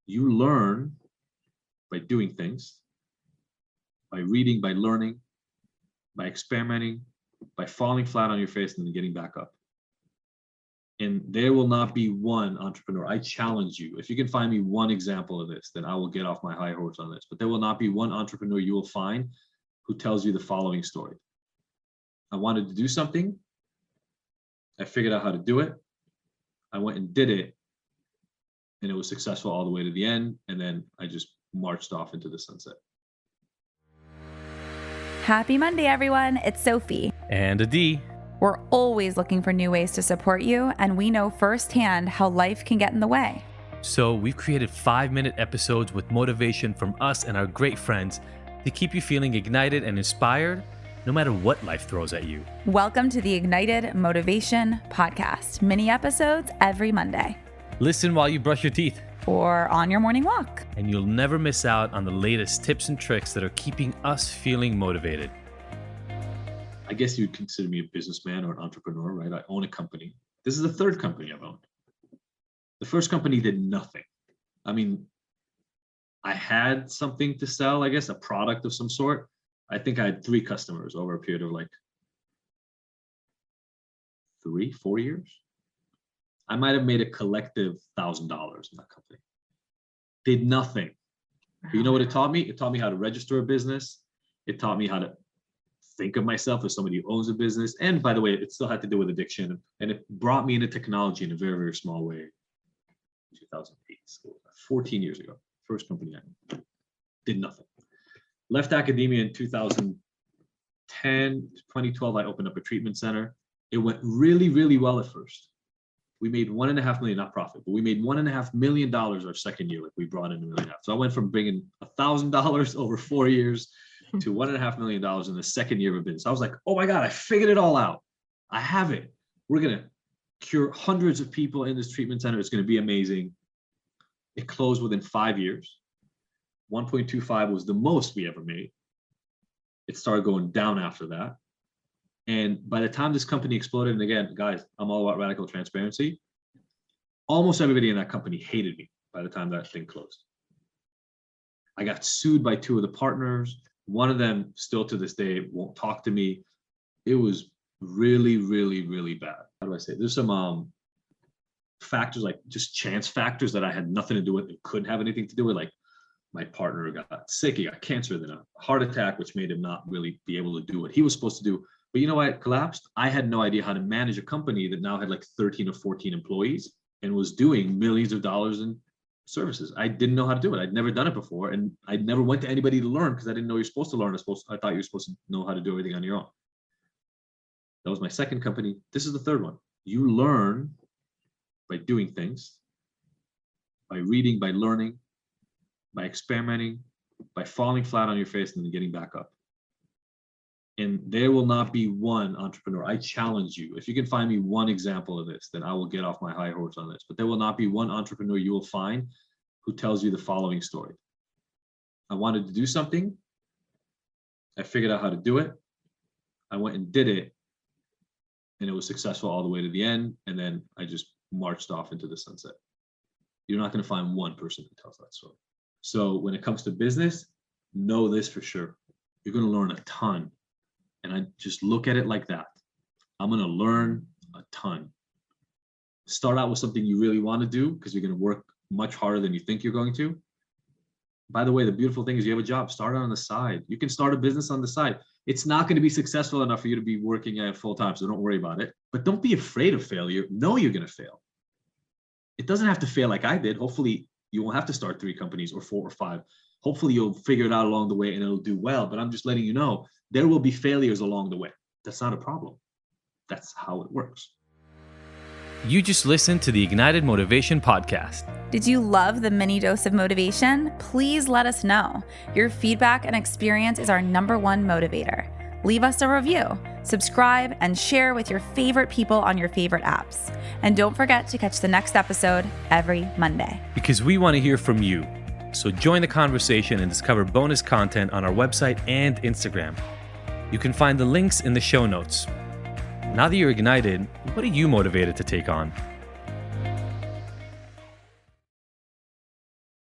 You learn by doing things, by reading, by learning, by experimenting, by falling flat on your face and then getting back up. And there will not be one entrepreneur. I challenge you. If you can find me one example of this, then I will get off my high horse on this. But there will not be one entrepreneur you will find who tells you the following story. I wanted to do something. I figured out how to do it. I went and did it. And it was successful all the way to the end. And then I just marched off into the sunset. Happy Monday, everyone. It's Sophie. And Adi. We're always looking for new ways to support you, and we know firsthand how life can get in the way. So we've created 5-minute episodes with motivation from us and our great friends to keep you feeling ignited and inspired no matter what life throws at you. Welcome to the Ignited Motivation Podcast. Mini episodes every Monday. Listen while you brush your teeth. Or on your morning walk. And you'll never miss out on the latest tips and tricks that are keeping us feeling motivated. I guess you'd consider me a businessman or an entrepreneur, right? I own a company. This is the third company I've owned. The first company did nothing. I mean, I had something to sell, I guess, a product of some sort. I think I had 3 customers over a period of like 3-4 years. I might have made a collective $1,000 in that company. Did nothing. But you know what it taught me? It taught me how to register a business. It taught me how to think of myself as somebody who owns a business. And by the way, it still had to do with addiction. And it brought me into technology in a very, very small way. 2008, so 14 years ago, first company I did nothing. Left academia in 2010, 2012, I opened up a treatment center. It went really, really well at first. We made $1.5 million, not profit, but we made $1.5 million our second year. Like we brought in $1.5 million. So I went from bringing $1,000 over 4 years to $1.5 million in the second year of business. I was like, oh my God, I figured it all out. I have it. We're going to cure hundreds of people in this treatment center. It's going to be amazing. It closed within 5 years. 1.25 was the most we ever made. It started going down after that. And by the time this company exploded, and again, guys, I'm all about radical transparency. Almost everybody in that company hated me by the time that thing closed. I got sued by 2 of the partners. One of them still to this day won't talk to me. It was really, really, really bad. How do I say it? There's some factors, like just chance factors that I had nothing to do with and couldn't have anything to do with. Like my partner got sick, he got cancer, then a heart attack, which made him not really be able to do what he was supposed to do. But you know why it collapsed? I had no idea how to manage a company that now had like 13 or 14 employees and was doing millions of dollars in services. I didn't know how to do it. I'd never done it before. And I never went to anybody to learn because I didn't know you're supposed to learn. I thought you were supposed to know how to do everything on your own. That was my second company. This is the third one. You learn by doing things, by reading, by learning, by experimenting, by falling flat on your face and then getting back up. And there will not be one entrepreneur. I challenge you. If you can find me one example of this, then I will get off my high horse on this. But there will not be one entrepreneur you will find who tells you the following story. I wanted to do something. I figured out how to do it. I went and did it. And it was successful all the way to the end. And then I just marched off into the sunset. You're not going to find one person who tells that story. So when it comes to business, know this for sure. You're going to learn a ton. And I just look at it like that. I'm going to learn a ton. Start out with something you really want to do because you're going to work much harder than you think you're going to. By the way, the beautiful thing is you have a job. Start on the side. You can start a business on the side. It's not going to be successful enough for you to be working at full time, so don't worry about it. But don't be afraid of failure. Know you're going to fail. It doesn't have to fail like I did. Hopefully, you won't have to start 3 companies or 4 or 5. Hopefully, you'll figure it out along the way and it'll do well. But I'm just letting you know, there will be failures along the way. That's not a problem. That's how it works. You just listened to the Ignited Motivation Podcast. Did you love the mini dose of motivation? Please let us know. Your feedback and experience is our #1 motivator. Leave us a review, subscribe, and share with your favorite people on your favorite apps. And don't forget to catch the next episode every Monday. Because we want to hear from you. So join the conversation and discover bonus content on our website and Instagram. You can find the links in the show notes. Now that you're ignited, what are you motivated to take on?